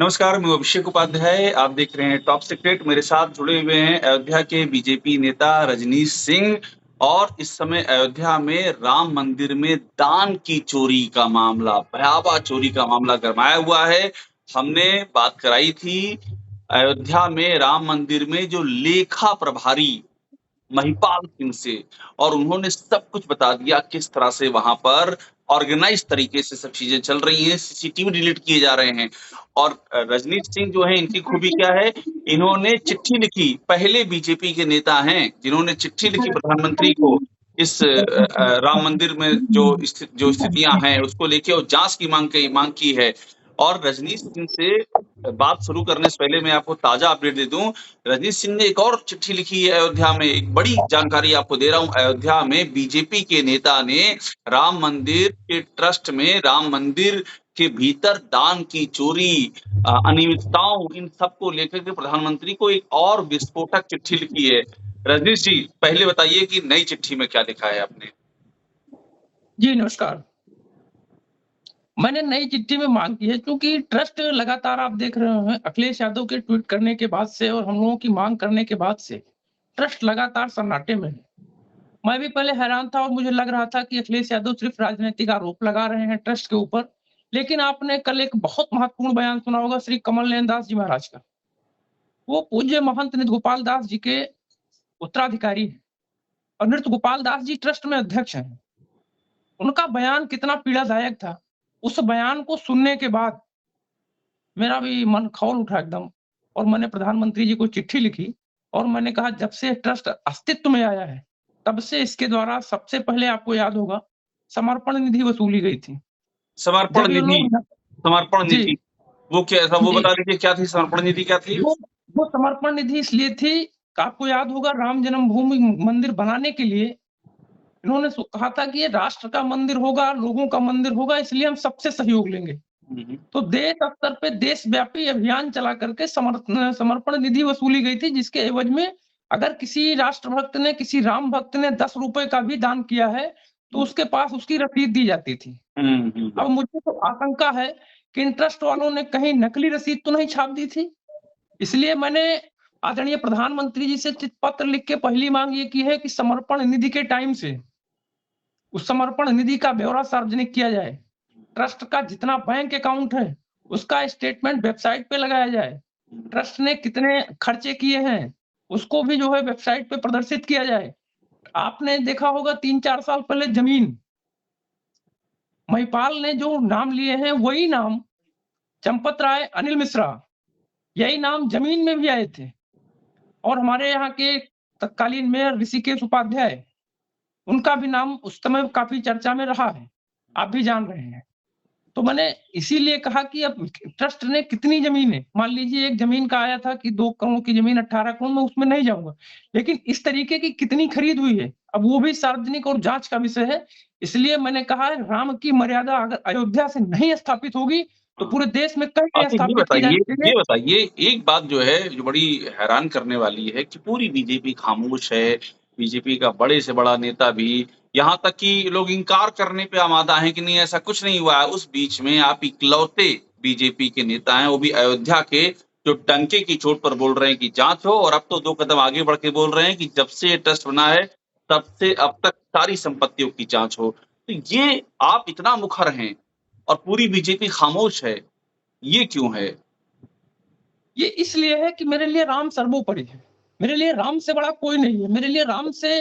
नमस्कार, मैं अभिषेक उपाध्याय। आप देख रहे हैं टॉप सीक्रेट। मेरे साथ जुड़े हुए हैं अयोध्या के बीजेपी नेता रजनीश सिंह और इस समय अयोध्या में राम मंदिर में दान की चोरी का मामला, भयावह चोरी का मामला गरमाया हुआ है। हमने बात कराई थी अयोध्या में राम मंदिर में जो लेखा प्रभारी महिपाल सिंह से और उन्होंने सब कुछ बता दिया किस तरह से वहां पर ऑर्गेनाइज तरीके से सब चीजें चल रही हैं, सीसीटीवी डिलीट किए जा रहे हैं। और रजनीश सिंह जो है, इनकी खूबी क्या है, इन्होंने चिट्ठी लिखी, पहले बीजेपी के नेता हैं जिन्होंने चिट्ठी लिखी प्रधानमंत्री को इस राम मंदिर में जो स्थितियां हैं उसको लेके और जांच की मांग की है। और रजनीश सिंह से बात शुरू करने से पहले मैं आपको ताजा अपडेट दे दूं। रजनीश सिंह ने एक और चिट्ठी लिखी है अयोध्या में। एक बड़ी जानकारी आपको दे रहा हूं। अयोध्या में बीजेपी के नेता ने राम मंदिर के ट्रस्ट में राम मंदिर के भीतर दान की चोरी, अनियमितताओं, इन सब को लेकर के प्रधानमंत्री को एक और विस्फोटक चिट्ठी लिखी है। रजनीश जी, पहले बताइए कि नई चिट्ठी में क्या लिखा है आपने? जी नमस्कार। मैंने नई चिट्ठी में मांग की है क्योंकि ट्रस्ट लगातार आप देख रहे हैं अखिलेश यादव के ट्वीट करने के बाद से और हम लोगों की मांग करने के बाद से ट्रस्ट लगातार सन्नाटे में है। मैं भी पहले हैरान था और मुझे लग रहा था कि अखिलेश यादव सिर्फ राजनीतिक आरोप लगा रहे हैं ट्रस्ट के ऊपर। लेकिन आपने कल एक बहुत महत्वपूर्ण बयान सुना होगा श्री कमल नयन दास जी महाराज का। वो पूज्य महंत नृत्य गोपाल दास जी के उत्तराधिकारी हैं और नृत्य गोपाल दास जी ट्रस्ट में अध्यक्ष हैं। उनका बयान कितना पीड़ादायक था, उस बयान को सुनने के बाद मेरा भी मन खौल उठा एकदम और मैंने प्रधानमंत्री जी को चिट्ठी लिखी और मैंने कहा जब से ट्रस्ट अस्तित्व में आया है, तब से इसके द्वारा सबसे पहले आपको याद होगा समर्पण निधि वसूली गई थी। समर्पण जब ये निधि, लोग समर्पण जी, निधि वो क्या था? वो जी, बता दीजिए, क्या थी समर्पण निधि, क्या थी? वो वो समर्पण निधि इसलिए थी कि आपको याद होगा राम जन्मभूमि मंदिर बनाने के लिए इन्होंने कहा था कि ये राष्ट्र का मंदिर होगा, लोगों का मंदिर होगा, इसलिए हम सबसे सहयोग लेंगे। तो देश स्तर पे देशव्यापी अभियान चला करके समर्पण निधि वसूली गई थी, जिसके एवज में अगर किसी राष्ट्रभक्त ने, किसी राम भक्त ने 10 रुपए का भी दान किया है, तो उसके पास उसकी रसीद दी जाती थी। अब मुझे तो आशंका है कि इन ट्रस्ट वालों ने कहीं नकली रसीद तो नहीं छाप दी थी। इसलिए मैंने आदरणीय प्रधानमंत्री जी से पत्र लिख के पहली मांग ये की है कि समर्पण निधि के टाइम से उस समर्पण निधि का ब्यौरा सार्वजनिक किया जाए। ट्रस्ट का जितना बैंक अकाउंट है, उसका स्टेटमेंट वेबसाइट पे लगाया जाए। ट्रस्ट ने कितने खर्चे किए हैं, उसको भी जो है वेबसाइट पे प्रदर्शित किया जाए। आपने देखा होगा 3-4 साल पहले ज़मीन, महिपाल ने जो नाम लिए हैं, वही नाम चंपत राय, अनिल मिश्रा, यही नाम ज़मीन में भी आए थे। और हमारे यहाँ के तत्कालीन मेयर ऋषिकेश उपाध्याय, उनका भी नाम उस समय काफ़ी चर्चा में रहा है। आप भी जान रहे हैं। तो मैंने इसीलिए कहा कि अब ट्रस्ट ने कितनी ज़मीनें, मान लीजिए एक ज़मीन का आया था कि 2 करोड़ की ज़मीन 18 करोड़, मैं उसमें नहीं जाऊँगा। लेकिन इस तरीके की कितनी खरीद हुई है, अब वो भी सार्वजनिक और जाँच का विषय है। इसलिए मैंने कहा है राम की मर्यादा अगर अयोध्या से नहीं स्थापित होगी, तो पूरे देश में कहीं नहीं अच्छा, स्थापित की जाएगी। ये बताइए, एक बात जो है, जो बड़ी हैरान करने वाली है कि पूरी बीजेपी खामोश है। बीजेपी का बड़े से बड़ा नेता भी, यहाँ तक कि लोग इनकार करने पे आमादा हैं कि नहीं, ऐसा कुछ नहीं हुआ है। उस बीच में आप इकलौते बीजेपी के नेता हैं, वो भी अयोध्या के, जो डंके की चोट पर बोल रहे हैं कि जाँच हो, और अब तो 2 कदम आगे बढ़ के बोल रहे हैं कि जब से ये ट्रस्ट बना है, तब से अब तक सारी संपत्तियों की जाँच हो। तो ये आप इतना मुखर हैं और पूरी बीजेपी खामोश है, ये क्यों है? ये इसलिए है कि मेरे लिए राम सर्वोपरि है। मेरे लिए राम से बड़ा कोई नहीं है। मेरे लिए राम से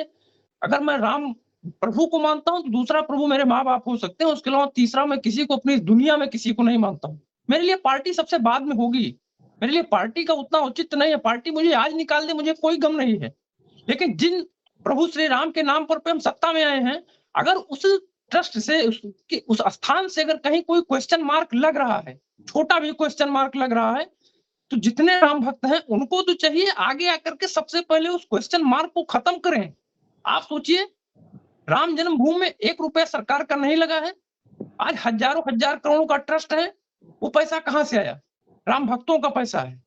अगर मैं राम प्रभु को मानता हूँ, तो दूसरा प्रभु मेरे माँ-बाप हो सकते हैं। उसके अलावा तीसरा मैं किसी को अपनी दुनिया में किसी को नहीं मानता हूँ। मेरे लिए पार्टी सबसे बाद में होगी। मेरे लिए पार्टी का उतना औचित्य नहीं है। पार्टी मुझे आज निकाल दे, मुझे कोई गम नहीं है। लेकिन जिन प्रभु श्री राम के नाम पर पे हम सत्ता में आए हैं, अगर उस ट्रस्ट से उस स्थान से अगर कहीं कोई क्वेश्चन मार्क लग रहा है, छोटा भी क्वेश्चन मार्क लग रहा है, तो जितने राम भक्त हैं उनको तो चाहिए आगे आकर के सबसे पहले उस क्वेश्चन मार्क को खत्म करें। आप सोचिए, राम जन्मभूमि में 1 रुपया सरकार का नहीं लगा है। आज हज़ारों हजार करोड़ों का ट्रस्ट है। वो पैसा कहाँ से आया? राम भक्तों का पैसा है।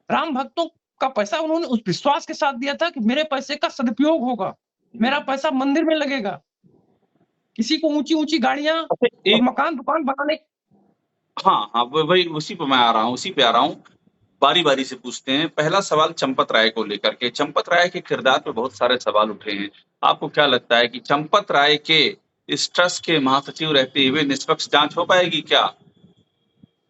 राम भक्तों का पैसा उन्होंने उस विश्वास के साथ दिया था कि मेरे पैसे का सदुपयोग होगा। मेरा पैसा मंदिर में लगेगा। किसी को ऊँची-ऊँची गाड़ियाँ अच्छा, और एक मकान-दुकान बनाने हाँ, हाँ, वही उसी पे मैं आ रहा हूँ, उसी पे आ रहा हूँ। बारी-बारी से पूछते हैं। पहला सवाल चंपत राय को लेकर के। चंपत राय के किरदार पे बहुत सारे सवाल उठे हैं। आपको क्या लगता है कि चंपत राय के इस ट्रस्ट के महासचिव रहते हुए निष्पक्ष जाँच हो पाएगी क्या?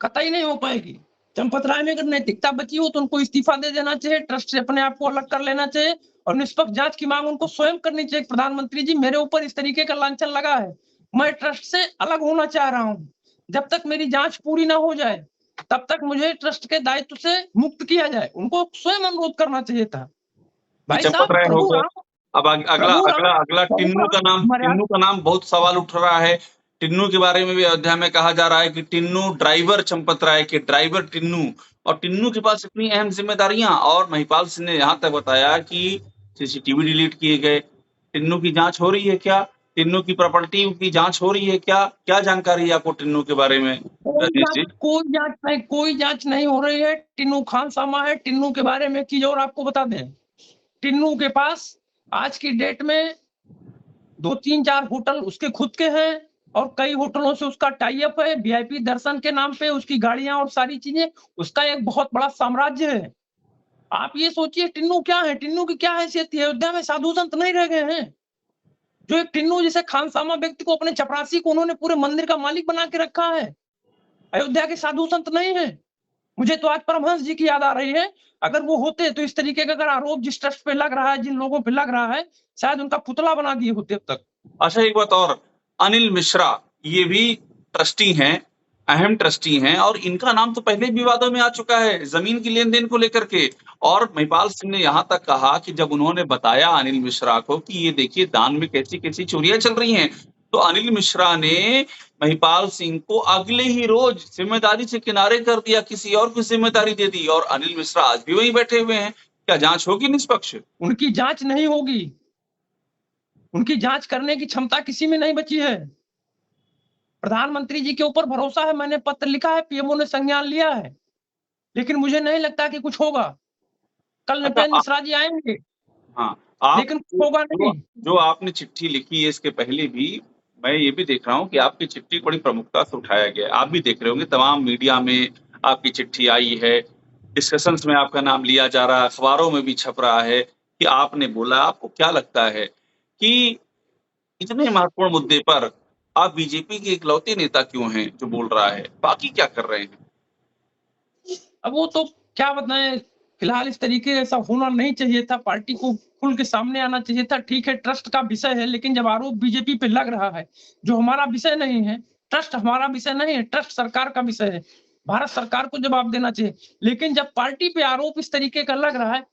कतई नहीं हो पाएगी। चंपत राय में अगर नैतिकता बची हो तो उनको इस्तीफा दे देना चाहिए, ट्रस्ट से अपने आप को अलग कर लेना चाहिए और निष्पक्ष जांच की मांग उनको स्वयं करनी चाहिए। प्रधानमंत्री जी, मेरे ऊपर इस तरीके का लांछन लगा है, मैं ट्रस्ट से अलग होना चाह रहा हूँ। जब तक मेरी जांच पूरी ना हो जाए तब तक मुझे ट्रस्ट के दायित्व से मुक्त किया जाए। उनको स्वयं अनुरोध करना चाहिए था। ये भाई चंपत साहब, राय हो गए। अब अगला प्रभु अगला राम अगला प्रभु राम मर्यादा। टिन्नू का नाम बहुत सवाल उठ रहा है। टिन्नू के बारे में भी अयोध्या में कहा जा रहा है कि टिन्नू ड्राइवर चंपत राय के ड्राइवर टिन्नू, और टिन्नू के पास इतनी अहम ज़िम्मेदारियाँ, और महिपाल सिंह ने यहाँ तक बताया कि सीसीटीवी डिलीट किए गए। टिन्नू की जाँच हो रही है क्या? टिन्नू की प्रॉपर्टी की जाँच हो रही है क्या? क्या जानकारी है आपको टिन्नू के बारे में, रजनीश जी? कोई जांच नहीं हो रही है। टिन्नू खानसामा है। टिन्नू के बारे में एक चीज और आपको बता दें, टिन्नू के पास आज की डेट में 2-3-4 होटल उसके खुद के हैं और कई होटलों से उसका टाई अप है। वीआईपी दर्शन के नाम पे उसकी गाड़ियां और सारी चीजें, उसका एक बहुत बड़ा साम्राज्य है। आप ये सोचिए टिन्नू क्या है, टिन्नू की क्या हैसियत है। अयोध्या में साधु संत नहीं रह गए हैं। जो एक टिन्नू जैसे खानसामा व्यक्ति को, अपने चपरासी को उन्होंने पूरे मंदिर का मालिक बना के रखा है। अयोध्या के साधु संत नहीं है। मुझे तो आज परमहंस जी की याद आ रही है। अगर वो होते तो इस तरीके का अगर आरोप जिस ट्रस्ट पे लग रहा है, जिन लोगों पे लग रहा है, शायद उनका पुतला बना दिए होते अब तक। अच्छा, एक बात और, अनिल मिश्रा, ये भी ट्रस्टी हैं, अहम ट्रस्टी हैं, और इनका नाम तो पहले भी विवादों में आ चुका है, ज़मीन की लेन-देन को लेकर के। और महिपाल सिंह ने यहाँ तक कहा कि जब उन्होंने बताया अनिल मिश्रा को कि ये देखिए दान में कैसी-कैसी चोरियाँ चल रही हैं, तो अनिल मिश्रा ने महिपाल सिंह को अगले ही रोज़ ज़िम्मेदारी से किनारे कर दिया, किसी और को ज़िम्मेदारी दे दी, और अनिल मिश्रा आज भी वहीं बैठे हुए हैं। क्या जाँच होगी निष्पक्ष? उनकी जांच नहीं होगी। उनकी जांच करने की क्षमता किसी में नहीं बची है। प्रधानमंत्री जी के ऊपर भरोसा है, मैंने पत्र लिखा है, पीएमओ ने संज्ञान लिया है, लेकिन मुझे नहीं लगता कि कुछ होगा। कल अच्छा, नृपेंद्र मिश्रा जी आएंगे, हाँ, आप लेकिन कुछ जो होगा जो नहीं। जो आपने चिट्ठी लिखी है इसके पहले भी, मैं ये भी देख रहा हूँ कि आपकी चिट्ठी को बड़ी प्रमुखता से उठाया गया है। आप भी देख रहे होंगे तमाम मीडिया में आपकी चिट्ठी आई है, डिस्कशंस में आपका नाम लिया जा रहा है, अखबारों में भी छप रहा है कि आपने बोला। आपको क्या लगता है कि इतने महत्वपूर्ण मुद्दे पर आप बीजेपी के इकलौते नेता क्यों हैं जो बोल रहा है? बाकी क्या कर रहे हैं? अब वो तो क्या बताएं, फिलहाल इस तरीके ऐसा होना नहीं चाहिए था। पार्टी को खुल के सामने आना चाहिए था। ठीक है, ट्रस्ट का विषय है, लेकिन जब आरोप बीजेपी पे लग रहा है, जो हमारा विषय नहीं है, ट्रस्ट हमारा विषय नहीं है, ट्रस्ट सरकार का विषय है, भारत सरकार को जवाब देना चाहिए। लेकिन जब पार्टी पे आरोप इस तरीके का लग रहा है,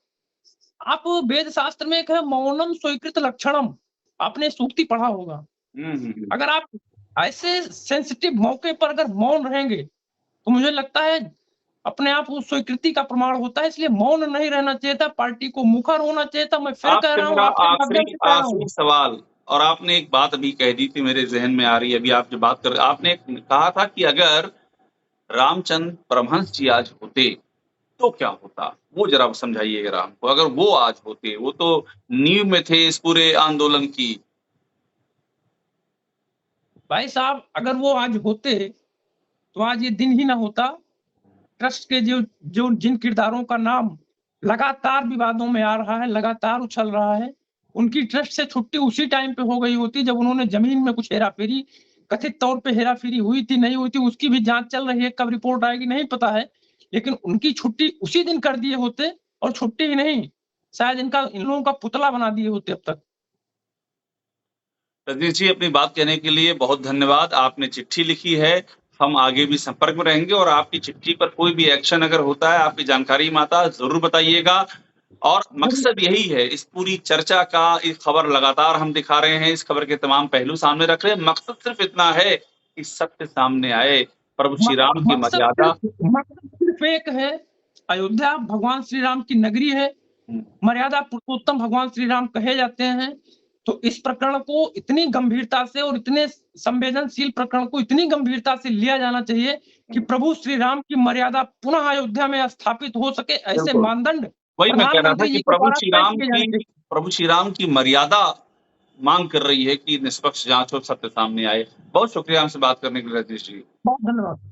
आप वेद शास्त्र में एक है मौनम स्वीकृत लक्षणम, आपने सूक्ति पढ़ा होगा। हुँ, हुँ, हुँ। अगर आप ऐसे सेंसिटिव मौके पर अगर मौन रहेंगे तो मुझे लगता है अपने आप उस स्वीकृति का प्रमाण होता है। इसलिए मौन नहीं रहना चाहिए था, पार्टी को मुखर होना चाहिए था। मैं फिर कह आपसे रहा हूँ, मेरा आपके माध्यम आखिरी से कह रहा हूँ। आखिरी सवाल, और आपने एक बात अभी कह दी थी, मेरे ज़हन में आ रही है, अभी आप जो बात कर, आपने कहा था कि अगर रामचंद्र परमहंस जी आज होते, तो क्या होता? वो ज़रा समझाइएगा हमको। अगर वो आज होते, वो तो नींव में थे इस पूरे आंदोलन की। भाई साहब, अगर वो आज होते तो आज ये दिन ही ना होता। ट्रस्ट के जो जो जिन किरदारों का नाम लगातार विवादों में आ रहा है, लगातार उछल रहा है, उनकी ट्रस्ट से छुट्टी उसी टाइम पे हो गई होती जब उन्होंने जमीन में कुछ हेरा-फेरी, कथित तौर पे हेरा-फेरी हुई थी, नहीं हुई थी, उसकी भी जाँच चल रही है, कब रिपोर्ट आएगी नहीं पता है। लेकिन उनकी छुट्टी उसी दिन कर दिए होते और छुट्टी ही नहीं, शायद इन लोगों का पुतला बना दिए होते अब तक। रजनीश जी, अपनी बात कहने के लिए बहुत धन्यवाद। आपने चिट्ठी लिखी है, हम आगे भी संपर्क में रहेंगे, और आपकी चिट्ठी पर कोई भी एक्शन अगर होता है, आपकी जानकारी में आता है, ज़रूर बताइएगा। और मकसद यही है इस पूरी चर्चा का, ये खबर लगातार हम दिखा रहे हैं, इस खबर के तमाम पहलू सामने रख रहे हैं। मकसद सिर्फ़ इतना है कि सत्य सामने आए, प्रभु श्री मक राम की मकसद मर्यादा। सिर्फ मकसद सिर्फ एक है, अयोध्या भगवान श्री राम की नगरी है, हुँ, मर्यादा पुरुषोत्तम भगवान श्री राम कहे जाते हैं। तो इस प्रकरण को इतनी गंभीरता से और इतने संवेदनशील प्रकरण को इतनी गंभीरता से लिया जाना चाहिए कि हुँ, प्रभु श्री राम की मर्यादा पुनः अयोध्या में स्थापित हो सके। ऐसे बिल्कुल। मानदंड वही मैं कह रहा था प्रधानमंत्री कि जी के द्वारा तय किए जाने चाहिए। प्रभु श्री राम की मर्यादा माँग कर रही है कि निष्पक्ष जाँच हो, सत्य सामने आए। बहुत शुक्रिया हमसे बात करने के लिए रजनीश जी। बहुत धन्यवाद।